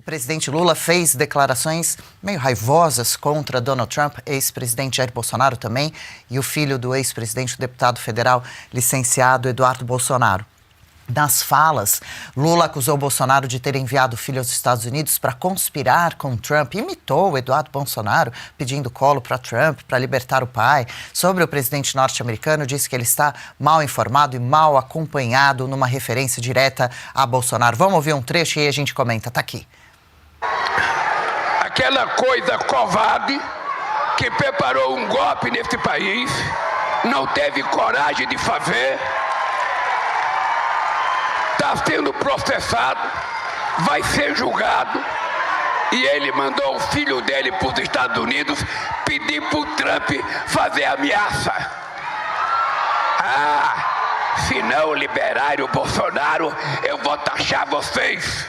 presidente Lula fez declarações meio raivosas contra Donald Trump, ex-presidente Jair Bolsonaro também, e o filho do ex-presidente, o deputado federal licenciado Eduardo Bolsonaro. Nas falas, Lula acusou Bolsonaro de ter enviado o filho aos Estados Unidos para conspirar com Trump. Imitou o Eduardo Bolsonaro pedindo colo para Trump, para libertar o pai. Sobre o presidente norte-americano, disse que ele está mal informado e mal acompanhado, numa referência direta a Bolsonaro. Vamos ouvir um trecho e aí a gente comenta. Tá aqui. Aquela coisa covarde que preparou um golpe nesse país, não teve coragem de fazer, está sendo processado, vai ser julgado, e ele mandou o filho dele para os Estados Unidos pedir para o Trump fazer ameaça. Se não liberarem o Bolsonaro, eu vou taxar vocês.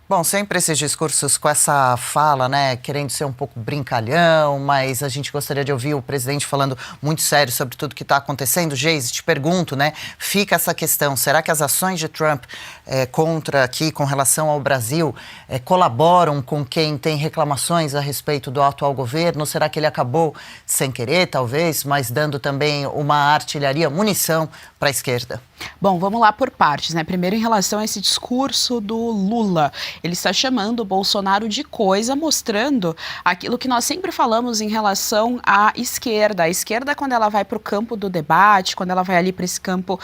Bom, sempre esses discursos com essa fala, né, querendo ser um pouco brincalhão, mas a gente gostaria de ouvir o presidente falando muito sério sobre tudo que está acontecendo. Geise, te pergunto, né, fica essa questão, será que as ações de Trump contra aqui, com relação ao Brasil, colaboram com quem tem reclamações a respeito do atual governo? Será que ele acabou sem querer, talvez, mas dando também uma artilharia, munição para a esquerda? Bom, vamos lá por partes, né? Primeiro, em relação a esse discurso do Lula, ele está chamando o Bolsonaro de coisa, mostrando aquilo que nós sempre falamos em relação à esquerda. A esquerda, quando ela vai para o campo do debate, quando ela vai ali para esse campo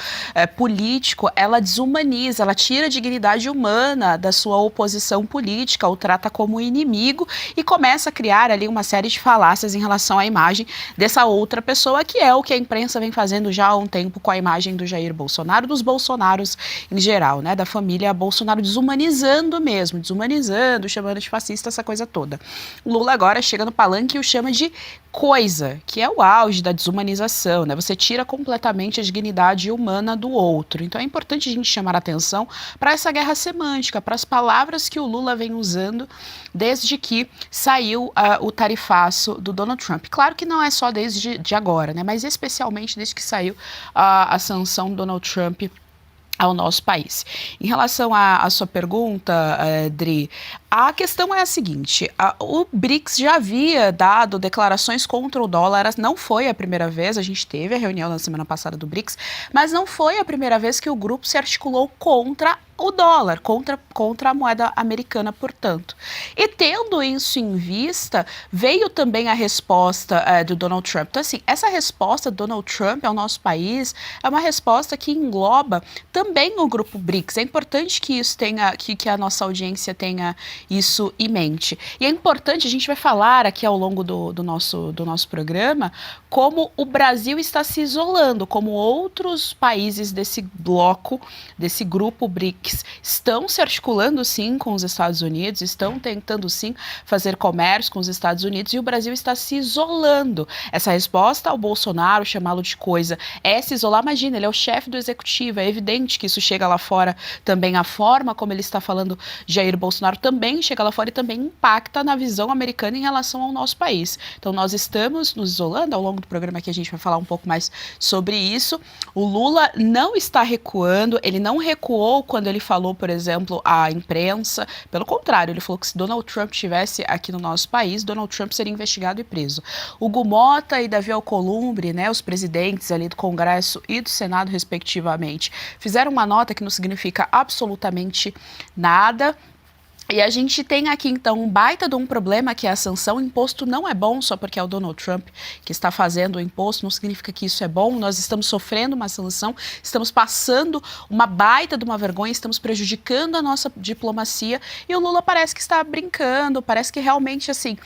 político, ela desumaniza, ela tira a dignidade humana da sua oposição política, o trata como inimigo e começa a criar ali uma série de falácias em relação à imagem dessa outra pessoa, que é o que a imprensa vem fazendo já há um tempo com a imagem do Jair Bolsonaro, dos Bolsonaros em geral, né, da família Bolsonaro, desumanizando mesmo, desumanizando, chamando de fascista, essa coisa toda. O Lula agora chega no palanque e o chama de coisa, que é o auge da desumanização, né? Você tira completamente a dignidade humana do outro. Então é importante a gente chamar a atenção para essa guerra semântica, para as palavras que o Lula vem usando desde que saiu o tarifaço do Donald Trump. Claro que não é só desde agora, né? Mas especialmente desde que saiu a sanção do Donald Trump ao nosso país. Em relação à sua pergunta, Dri, a questão é a seguinte, o BRICS já havia dado declarações contra o dólar, não foi a primeira vez, a gente teve a reunião na semana passada do BRICS, mas não foi a primeira vez que o grupo se articulou contra o dólar, contra a moeda americana, portanto. E tendo isso em vista, veio também a resposta do Donald Trump. Então, assim, essa resposta do Donald Trump ao nosso país é uma resposta que engloba também o grupo BRICS. É importante que isso tenha, que a nossa audiência tenha isso em mente. E é importante, a gente vai falar aqui ao longo do nosso programa, como o Brasil está se isolando, como outros países desse bloco, desse grupo BRICS, estão se articulando sim com os Estados Unidos, estão tentando sim fazer comércio com os Estados Unidos e o Brasil está se isolando. Essa resposta ao Bolsonaro, chamá-lo de coisa, é se isolar. Imagina, ele é o chefe do executivo, é evidente que isso chega lá fora também, a forma como ele está falando Jair Bolsonaro também chega lá fora e também impacta na visão americana em relação ao nosso país. Então nós estamos nos isolando, ao longo do programa aqui a gente vai falar um pouco mais sobre isso. O Lula não está recuando, ele não recuou quando ele falou, por exemplo, à imprensa. Pelo contrário, ele falou que se Donald Trump estivesse aqui no nosso país, Donald Trump seria investigado e preso. Hugo Mota e Davi Alcolumbre, né, os presidentes ali do Congresso e do Senado, respectivamente, fizeram uma nota que não significa absolutamente nada. E a gente tem aqui, então, um baita de um problema, que é a sanção. O imposto não é bom só porque é o Donald Trump que está fazendo o imposto, não significa que isso é bom. Nós estamos sofrendo uma sanção, estamos passando uma baita de uma vergonha, estamos prejudicando a nossa diplomacia, e o Lula parece que está brincando, parece que realmente, assim,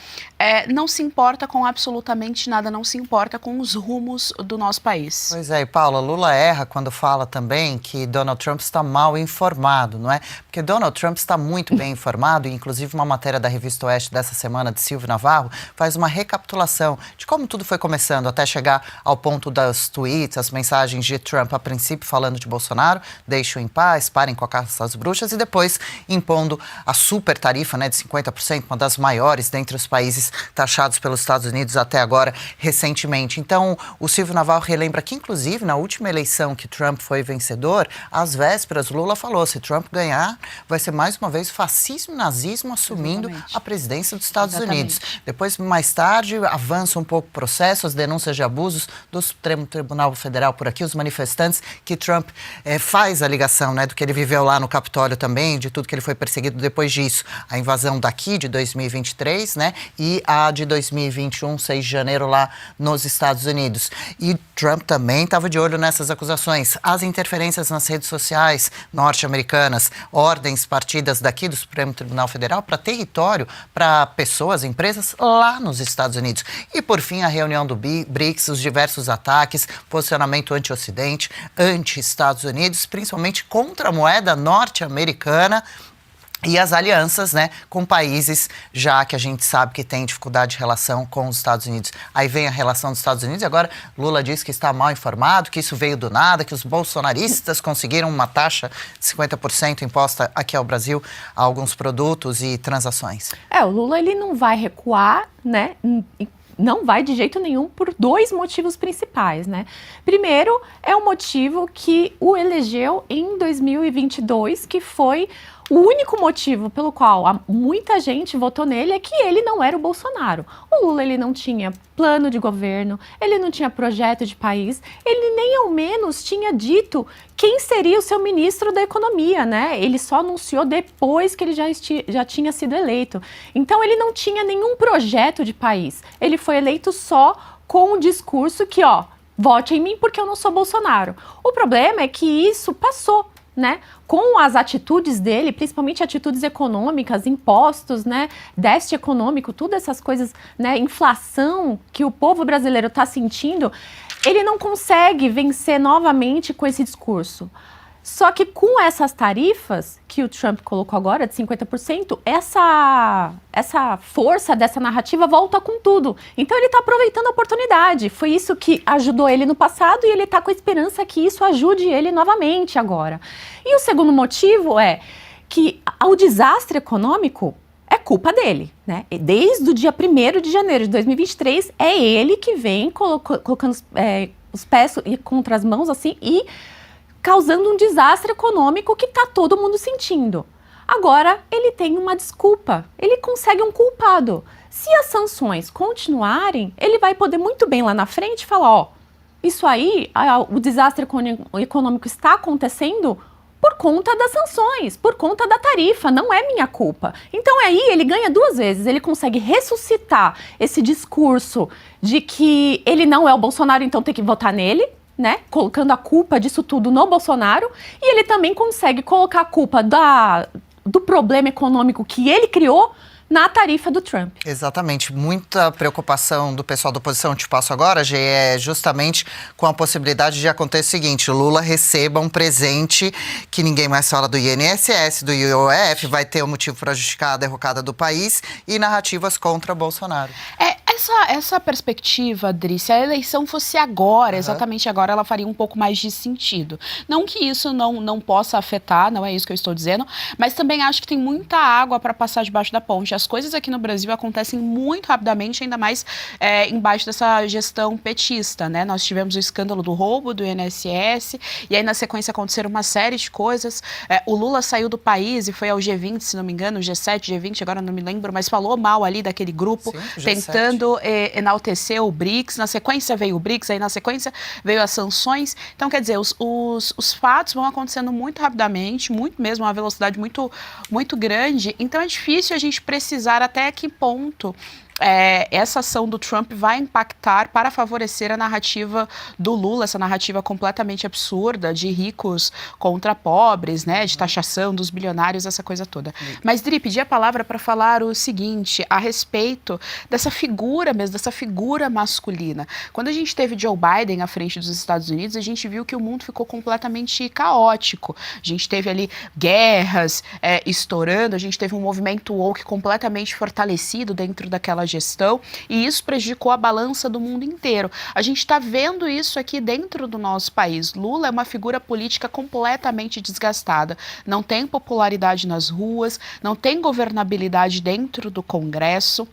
não se importa com absolutamente nada, não se importa com os rumos do nosso país. Pois é, e Paula, Lula erra quando fala também que Donald Trump está mal informado, não é? Porque Donald Trump está muito bem informado, e inclusive uma matéria da Revista Oeste dessa semana, de Silvio Navarro, faz uma recapitulação de como tudo foi começando até chegar ao ponto das tweets, as mensagens de Trump, a princípio falando de Bolsonaro, deixem-o em paz, parem com a caça às bruxas, e depois impondo a super tarifa, né, de 50%, uma das maiores dentre os países taxados pelos Estados Unidos até agora, recentemente. Então, o Silvio Navarro relembra que, inclusive, na última eleição que Trump foi vencedor, às vésperas, Lula falou, se Trump ganhar, vai ser mais uma vez fascista fascismo e nazismo assumindo Exatamente. a presidência dos Estados Exatamente. Unidos. Depois, mais tarde, avança um pouco o processo, as denúncias de abusos do Supremo Tribunal Federal por aqui, os manifestantes que Trump faz a ligação, né, do que ele viveu lá no Capitólio também, de tudo que ele foi perseguido depois disso. A invasão daqui de 2023, né, e a de 2021, 6 de janeiro, lá nos Estados Unidos. E Trump também estava de olho nessas acusações. As interferências nas redes sociais norte-americanas, ordens partidas daqui do Supremo Tribunal Federal para território, para pessoas, empresas lá nos Estados Unidos. E, por fim, a reunião do BRICS, os diversos ataques, posicionamento anti-Ocidente, anti-Estados Unidos, principalmente contra a moeda norte-americana e as alianças, né, com países já que a gente sabe que tem dificuldade de relação com os Estados Unidos. Aí vem a relação dos Estados Unidos e agora Lula diz que está mal informado, que isso veio do nada, que os bolsonaristas conseguiram uma taxa de 50% imposta aqui ao Brasil a alguns produtos e transações. O Lula, ele não vai recuar, né? Não vai de jeito nenhum por 2 motivos principais, né? Primeiro, é o motivo que o elegeu em 2022, que foi o único motivo pelo qual muita gente votou nele, é que ele não era o Bolsonaro. O Lula, ele não tinha plano de governo, ele não tinha projeto de país, ele nem ao menos tinha dito quem seria o seu ministro da Economia, né? Ele só anunciou depois que ele já tinha sido eleito. Então, ele não tinha nenhum projeto de país. Ele foi eleito só com o discurso que, vote em mim porque eu não sou Bolsonaro. O problema é que isso passou, né? Com as atitudes dele, principalmente atitudes econômicas, impostos, né? Déficit econômico, todas essas coisas, né? Inflação que o povo brasileiro está sentindo, ele não consegue vencer novamente com esse discurso. Só que com essas tarifas que o Trump colocou agora, de 50%, essa força dessa narrativa volta com tudo. Então ele está aproveitando a oportunidade. Foi isso que ajudou ele no passado e ele está com a esperança que isso ajude ele novamente agora. E o segundo motivo é que o desastre econômico é culpa dele, né? Desde o dia 1º de janeiro de 2023, é ele que vem colocando os pés contra as mãos assim e causando um desastre econômico que está todo mundo sentindo. Agora, ele tem uma desculpa, ele consegue um culpado. Se as sanções continuarem, ele vai poder muito bem lá na frente falar, isso aí, o desastre econômico está acontecendo por conta das sanções, por conta da tarifa, não é minha culpa. Então aí ele ganha 2 vezes, ele consegue ressuscitar esse discurso de que ele não é o Bolsonaro, então tem que votar nele, né, colocando a culpa disso tudo no Bolsonaro, e ele também consegue colocar a culpa do problema econômico que ele criou na tarifa do Trump. Exatamente. Muita preocupação do pessoal da oposição, te passo agora, Gê, é justamente com a possibilidade de acontecer o seguinte, o Lula receba um presente que ninguém mais fala do INSS, do IOF, vai ter um motivo para justificar a derrocada do país e narrativas contra Bolsonaro. Essa perspectiva, Adri, se a eleição fosse agora, exatamente agora, ela faria um pouco mais de sentido. Não que isso não possa afetar, não é isso que eu estou dizendo, mas também acho que tem muita água para passar debaixo da ponte. As coisas aqui no Brasil acontecem muito rapidamente, ainda mais embaixo dessa gestão petista, né? Nós tivemos o escândalo do roubo do INSS, e aí na sequência aconteceram uma série de coisas. O Lula saiu do país e foi ao G20, se não me engano, G7, G20, agora não me lembro, mas falou mal ali daquele grupo, sim, tentando enaltecer o BRICS. Na sequência veio o BRICS, aí na sequência veio as sanções. Então, quer dizer, os fatos vão acontecendo muito rapidamente, muito mesmo, uma velocidade muito, muito grande. Então, é difícil a gente precisar até que ponto essa ação do Trump vai impactar para favorecer a narrativa do Lula, essa narrativa completamente absurda de ricos contra pobres, né, de taxação dos bilionários, essa coisa toda. Mas, Dri, pedi a palavra para falar o seguinte, a respeito dessa figura mesmo, dessa figura masculina. Quando a gente teve Joe Biden à frente dos Estados Unidos, a gente viu que o mundo ficou completamente caótico. A gente teve ali guerras estourando, a gente teve um movimento woke completamente fortalecido dentro daquela gestão, e isso prejudicou a balança do mundo inteiro. A gente está vendo isso aqui dentro do nosso país. Lula é uma figura política completamente desgastada. Não tem popularidade nas ruas, não tem governabilidade dentro do Congresso.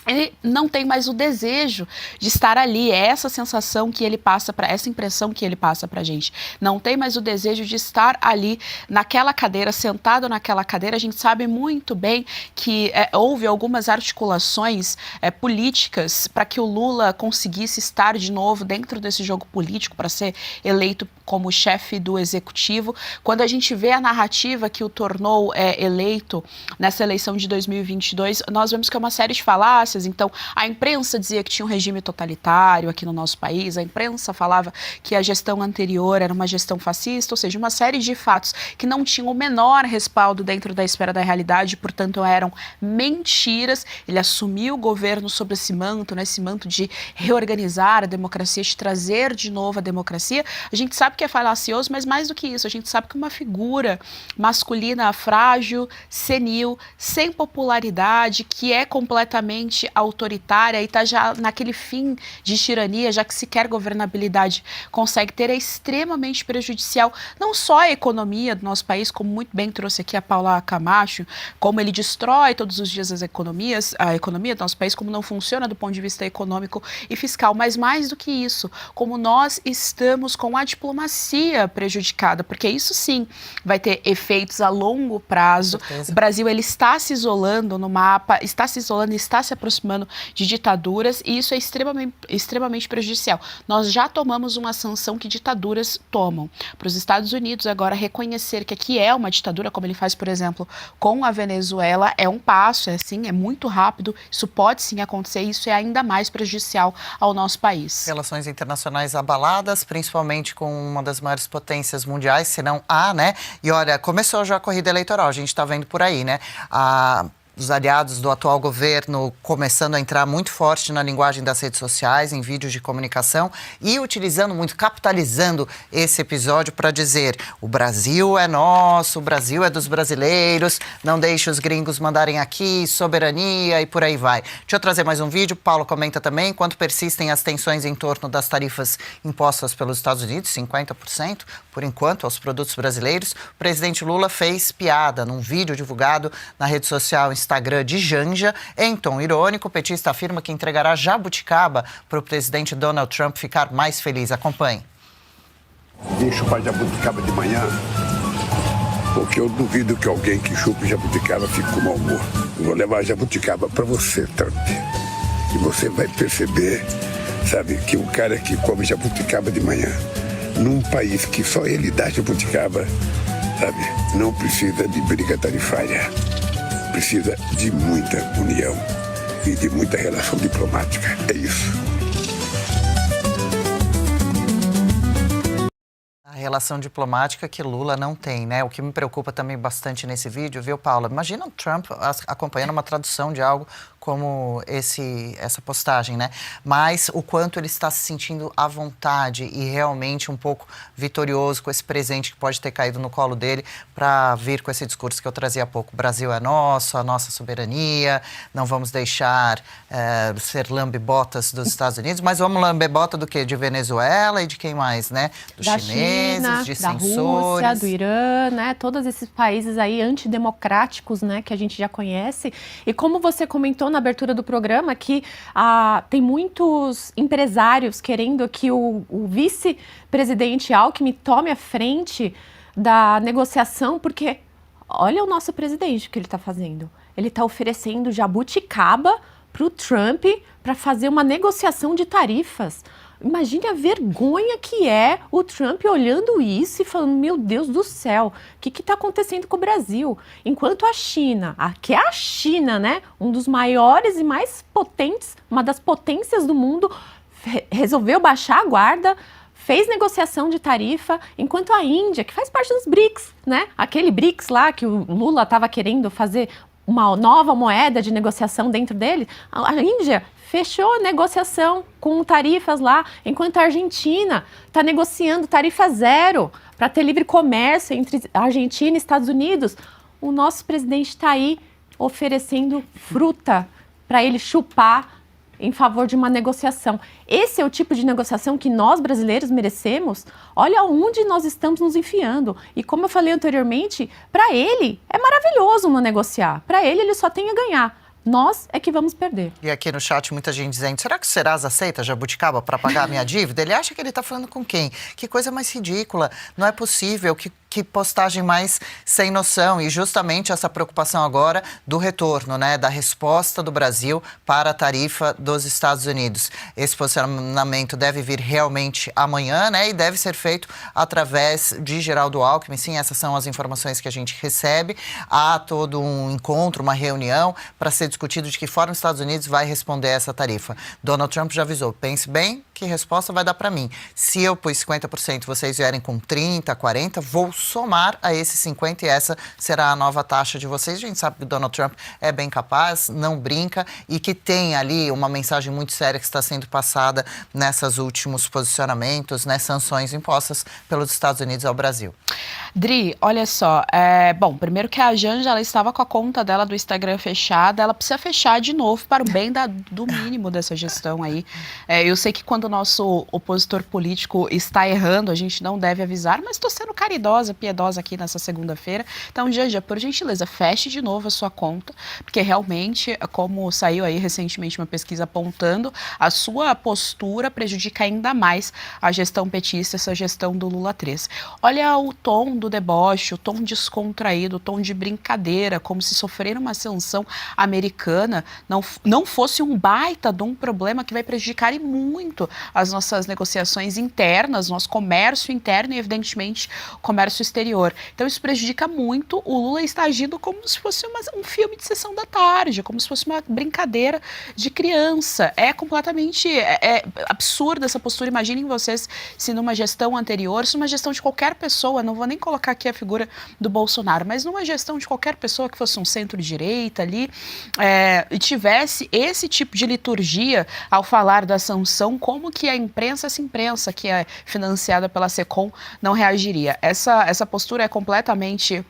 ele não tem mais o desejo de estar ali, é essa sensação que ele passa essa impressão que ele passa pra gente. Não tem mais o desejo de estar ali naquela cadeira, sentado naquela cadeira. A gente sabe muito bem que houve algumas articulações políticas para que o Lula conseguisse estar de novo dentro desse jogo político para ser eleito como chefe do executivo. Quando a gente vê a narrativa que o tornou eleito nessa eleição de 2022, nós vemos que é uma série de falácias. Então, a imprensa dizia que tinha um regime totalitário aqui no nosso país, a imprensa falava que a gestão anterior era uma gestão fascista, ou seja, uma série de fatos que não tinham o menor respaldo dentro da esfera da realidade, portanto, eram mentiras. Ele assumiu o governo sob esse manto, né, esse manto de reorganizar a democracia, de trazer de novo a democracia. A gente sabe que é falacioso, mas mais do que isso, a gente sabe que uma figura masculina frágil, senil, sem popularidade, que é completamente autoritária e está já naquele fim de tirania, já que sequer governabilidade consegue ter, é extremamente prejudicial, não só à economia do nosso país, como muito bem trouxe aqui a Paula Camacho, como ele destrói todos os dias a economia do nosso país, como não funciona do ponto de vista econômico e fiscal, mas mais do que isso, como nós estamos com a diplomacia prejudicada, porque isso sim vai ter efeitos a longo prazo. O Brasil, ele está se isolando no mapa, está se isolando e está se aproximando de ditaduras, e isso é extremamente prejudicial. Nós já tomamos uma sanção que ditaduras tomam. Para os Estados Unidos agora reconhecer que aqui é uma ditadura, como ele faz, por exemplo, com a Venezuela, é um passo, é muito rápido, isso pode sim acontecer, e isso é ainda mais prejudicial ao nosso país. Relações internacionais abaladas, principalmente com uma das maiores potências mundiais, se não né? E olha, começou já a corrida eleitoral, a gente está vendo por aí, né? Os aliados do atual governo começando a entrar muito forte na linguagem das redes sociais, em vídeos de comunicação e utilizando muito, capitalizando esse episódio para dizer: o Brasil é nosso, o Brasil é dos brasileiros, não deixe os gringos mandarem aqui, soberania e por aí vai. Deixa eu trazer mais um vídeo, Paulo comenta também. Enquanto persistem as tensões em torno das tarifas impostas pelos Estados Unidos, 50%, por enquanto, aos produtos brasileiros, o presidente Lula fez piada num vídeo divulgado na rede social Instagram de Janja. Em tom irônico, o petista afirma que entregará jabuticaba para o presidente Donald Trump ficar mais feliz. Acompanhe. Vim chupar jabuticaba de manhã, porque eu duvido que alguém que chupe jabuticaba fique com mau humor. Eu vou levar jabuticaba para você, Trump. E você vai perceber, sabe, que o cara que come jabuticaba de manhã, num país que só ele dá jabuticaba, sabe, não precisa de briga tarifária. Precisa de muita união e de muita relação diplomática. É isso. A relação diplomática que Lula não tem, né? O que me preocupa também bastante nesse vídeo, viu, Paula? Imagina o Trump acompanhando uma tradução de algo como essa postagem, né? Mas o quanto ele está se sentindo à vontade e realmente um pouco vitorioso com esse presente que pode ter caído no colo dele para vir com esse discurso que eu trazia há pouco. O Brasil é nosso, a nossa soberania, não vamos deixar ser lambe-botas dos Estados Unidos, mas vamos lambe-bota do quê? De Venezuela e de quem mais, né? Dos chineses, China, de da censores. Rússia, do Irã, né? Todos esses países aí antidemocráticos, né? Que a gente já conhece. E como você comentou na abertura do programa, que tem muitos empresários querendo que o vice-presidente Alckmin tome a frente da negociação, porque olha o nosso presidente, o que ele está fazendo. Ele está oferecendo jabuticaba para o Trump para fazer uma negociação de tarifas. Imagine a vergonha que é o Trump olhando isso e falando: meu Deus do céu, o que está acontecendo com o Brasil? Enquanto a China, que é a China, né, um dos maiores e mais potentes, uma das potências do mundo, resolveu baixar a guarda, fez negociação de tarifa, enquanto a Índia, que faz parte dos BRICS, né, aquele BRICS lá que o Lula estava querendo fazer uma nova moeda de negociação dentro dele, a Índia fechou a negociação com tarifas lá, enquanto a Argentina está negociando tarifa zero para ter livre comércio entre Argentina e Estados Unidos. O nosso presidente está aí oferecendo fruta para ele chupar em favor de uma negociação. Esse é o tipo de negociação que nós brasileiros merecemos. Olha onde nós estamos nos enfiando. E como eu falei anteriormente, para ele é maravilhoso não negociar. Para ele só tem a ganhar. nós é que vamos perder. E aqui no chat muita gente dizendo, será que o Serasa aceita jabuticaba para pagar a minha dívida? Ele acha que ele está falando com quem? Que coisa mais ridícula, não é possível, que postagem mais sem noção. E justamente essa preocupação agora do retorno, né, da resposta do Brasil para a tarifa dos Estados Unidos. Esse posicionamento deve vir realmente amanhã, né, e deve ser feito através de Geraldo Alckmin. Sim, essas são as informações que a gente recebe. Há todo um encontro, uma reunião para ser discutido de que forma os Estados Unidos vai responder essa tarifa. Donald Trump já avisou, pense bem que resposta vai dar para mim. Se eu pus 50%, vocês vierem com 30%, 40%, vou somar a esses 50% e essa será a nova taxa de vocês. A gente sabe que o Donald Trump é bem capaz, não brinca e que tem ali uma mensagem muito séria que está sendo passada nesses últimos posicionamentos, né, sanções impostas pelos Estados Unidos ao Brasil. Dri, olha só, bom, primeiro que a Janja, ela estava com a conta dela do Instagram fechada, ela precisa fechar de novo para o bem do mínimo dessa gestão aí. Eu sei que quando o nosso opositor político está errando, a gente não deve avisar, mas estou sendo caridosa, piedosa aqui nessa segunda-feira. Então, Janja, por gentileza, feche de novo a sua conta, porque realmente, como saiu aí recentemente uma pesquisa apontando, a sua postura prejudica ainda mais a gestão petista, essa gestão do Lula 3. Olha o tom do deboche, o tom descontraído, o tom de brincadeira, como se sofrer uma sanção americana não fosse um baita de um problema que vai prejudicar e muito as nossas negociações internas, nosso comércio interno e, evidentemente, o comércio exterior. Então, isso prejudica muito. O Lula está agindo como se fosse um filme de sessão da tarde, como se fosse uma brincadeira de criança. É completamente absurda essa postura. Imaginem vocês se numa gestão anterior, se numa gestão de qualquer pessoa, não vou nem colocar aqui a figura do Bolsonaro, mas numa gestão de qualquer pessoa que fosse um centro-direita ali, e tivesse esse tipo de liturgia ao falar da sanção, como que a imprensa, essa imprensa que é financiada pela SECOM, não reagiria? Essa postura é completamente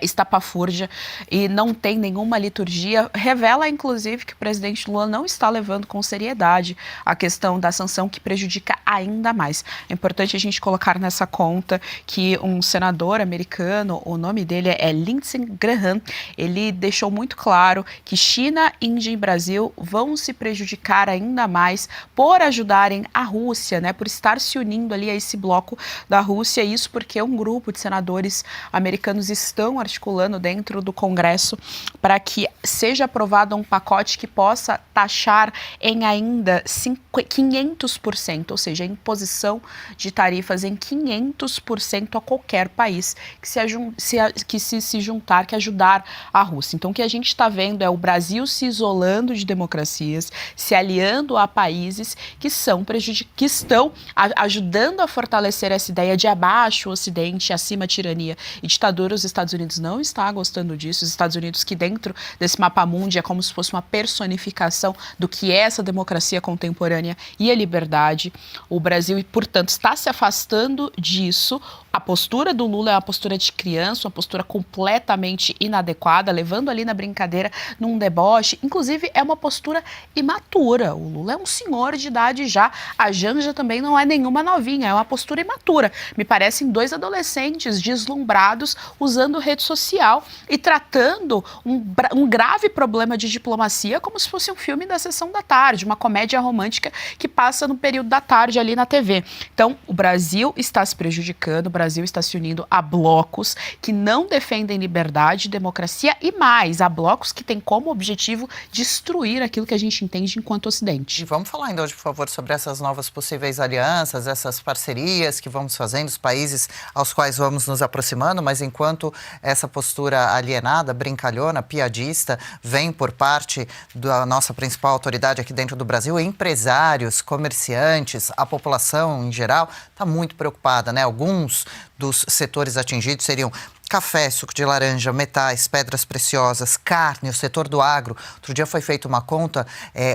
estapafúrdia e não tem nenhuma liturgia, revela inclusive que o presidente Lula não está levando com seriedade a questão da sanção, que prejudica ainda mais. É importante a gente colocar nessa conta que um senador americano, o nome dele é Lindsey Graham, ele deixou muito claro que China, Índia e Brasil vão se prejudicar ainda mais por ajudarem a Rússia, né, por estar se unindo ali a esse bloco da Rússia, isso porque um grupo de senadores americanos estão articulando dentro do Congresso para que seja aprovado um pacote que possa taxar em ainda 500%, ou seja, a imposição de tarifas em 500% a qualquer país que se juntar, que ajudar a Rússia. Então, o que a gente está vendo é o Brasil se isolando de democracias, se aliando a países que estão ajudando a fortalecer essa ideia de abaixo o Ocidente, acima a tirania e ditadura. Os Estados Unidos não está gostando disso. Os Estados Unidos, que dentro desse mapa mundi é como se fosse uma personificação do que é essa democracia contemporânea e a liberdade. O Brasil, portanto, está se afastando disso. A postura do Lula é uma postura de criança, uma postura completamente inadequada, levando ali na brincadeira, num deboche. Inclusive, é uma postura imatura. O Lula é um senhor de idade já. A Janja também não é nenhuma novinha, é uma postura imatura. Me parecem dois adolescentes deslumbrados usando rede social e tratando um grave problema de diplomacia como se fosse um filme da sessão da tarde, uma comédia romântica que passa no período da tarde ali na TV. Então, o Brasil está se prejudicando, o Brasil está se unindo a blocos que não defendem liberdade, democracia e mais, a blocos que têm como objetivo destruir aquilo que a gente entende enquanto Ocidente. E vamos falar ainda hoje, por favor, sobre essas novas possíveis alianças, essas parcerias que vamos fazendo, os países aos quais vamos nos aproximando, mas enquanto essa postura alienada, brincalhona, piadista, vem por parte da nossa principal autoridade aqui dentro do Brasil, empresários, comerciantes, a população em geral está muito preocupada, né? Alguns dos setores atingidos seriam café, suco de laranja, metais, pedras preciosas, carne, o setor do agro. Outro dia foi feita uma conta,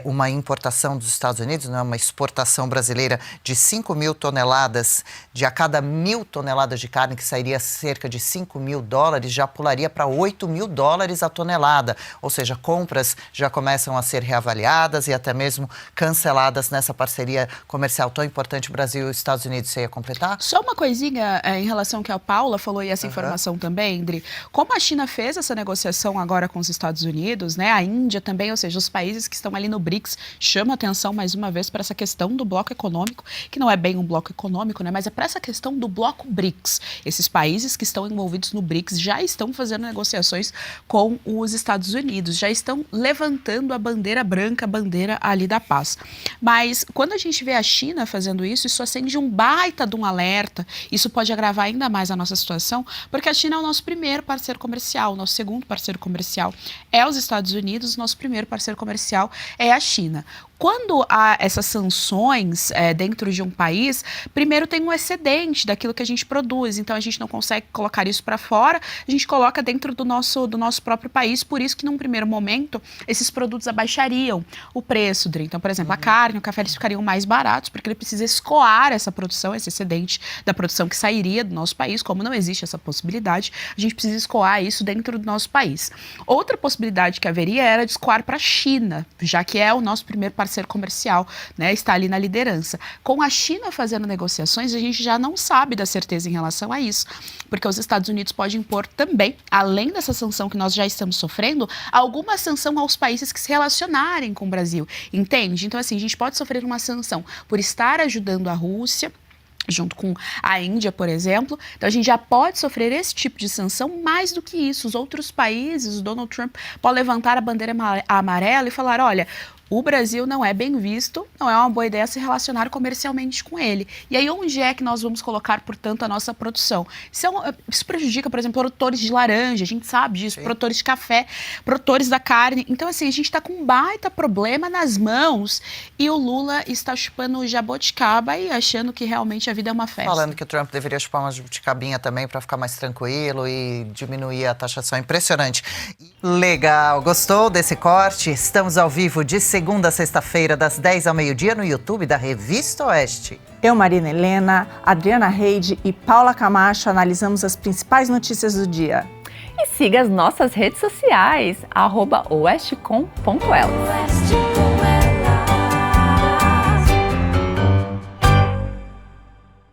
uma importação dos Estados Unidos, né, uma exportação brasileira de 5 mil toneladas, de a cada 1.000 toneladas de carne, que sairia cerca de $5 mil, já pularia para $8 mil a tonelada. Ou seja, compras já começam a ser reavaliadas e até mesmo canceladas nessa parceria comercial tão importante Brasil e Estados Unidos. Você ia completar? Só uma coisinha em relação ao que a Paula falou e essa informação também, Indri, como a China fez essa negociação agora com os Estados Unidos, né, a Índia também, ou seja, os países que estão ali no BRICS, chamam atenção mais uma vez para essa questão do bloco econômico, que não é bem um bloco econômico, né, mas é para essa questão do bloco BRICS. Esses países que estão envolvidos no BRICS já estão fazendo negociações com os Estados Unidos, já estão levantando a bandeira branca, a bandeira ali da paz. Mas quando a gente vê a China fazendo isso acende um baita de um alerta, isso pode agravar ainda mais a nossa situação, porque a China é o nosso primeiro parceiro comercial, o nosso segundo parceiro comercial é os Estados Unidos, nosso primeiro parceiro comercial é a China. Quando há essas sanções dentro de um país, primeiro tem um excedente daquilo que a gente produz, então a gente não consegue colocar isso para fora, a gente coloca dentro do nosso próprio país, por isso que num primeiro momento esses produtos abaixariam o preço, Dri. Então, por exemplo, a carne, o café, eles ficariam mais baratos, porque ele precisa escoar essa produção, esse excedente da produção que sairia do nosso país, como não existe essa possibilidade, a gente precisa escoar isso dentro do nosso país. Outra possibilidade que haveria era de escoar para a China, já que é o nosso primeiro parceiro comercial, né, está ali na liderança. Com a China fazendo negociações, a gente já não sabe da certeza em relação a isso, porque os Estados Unidos podem impor também, além dessa sanção que nós já estamos sofrendo, alguma sanção aos países que se relacionarem com o Brasil, entende? Então, assim, a gente pode sofrer uma sanção por estar ajudando a Rússia, junto com a Índia, por exemplo. Então, a gente já pode sofrer esse tipo de sanção. Mais do que isso, os outros países, o Donald Trump pode levantar a bandeira amarela e falar, olha, o Brasil não é bem visto, não é uma boa ideia se relacionar comercialmente com ele. E aí, onde é que nós vamos colocar, portanto, a nossa produção? Isso prejudica, por exemplo, produtores de laranja, a gente sabe disso, sim, produtores de café, produtores da carne. Então, assim, a gente está com um baita problema nas mãos e o Lula está chupando o jabuticaba e achando que realmente a vida é uma festa. Falando que o Trump deveria chupar uma jabuticabinha também para ficar mais tranquilo e diminuir a taxação. Impressionante. Legal. Gostou desse corte? Estamos ao vivo de segunda a sexta-feira, das 10 ao meio-dia, no YouTube da Revista Oeste. Eu, Marina Helena, Adriana Reide e Paula Camacho analisamos as principais notícias do dia. E siga as nossas redes sociais, @oestecom.elas.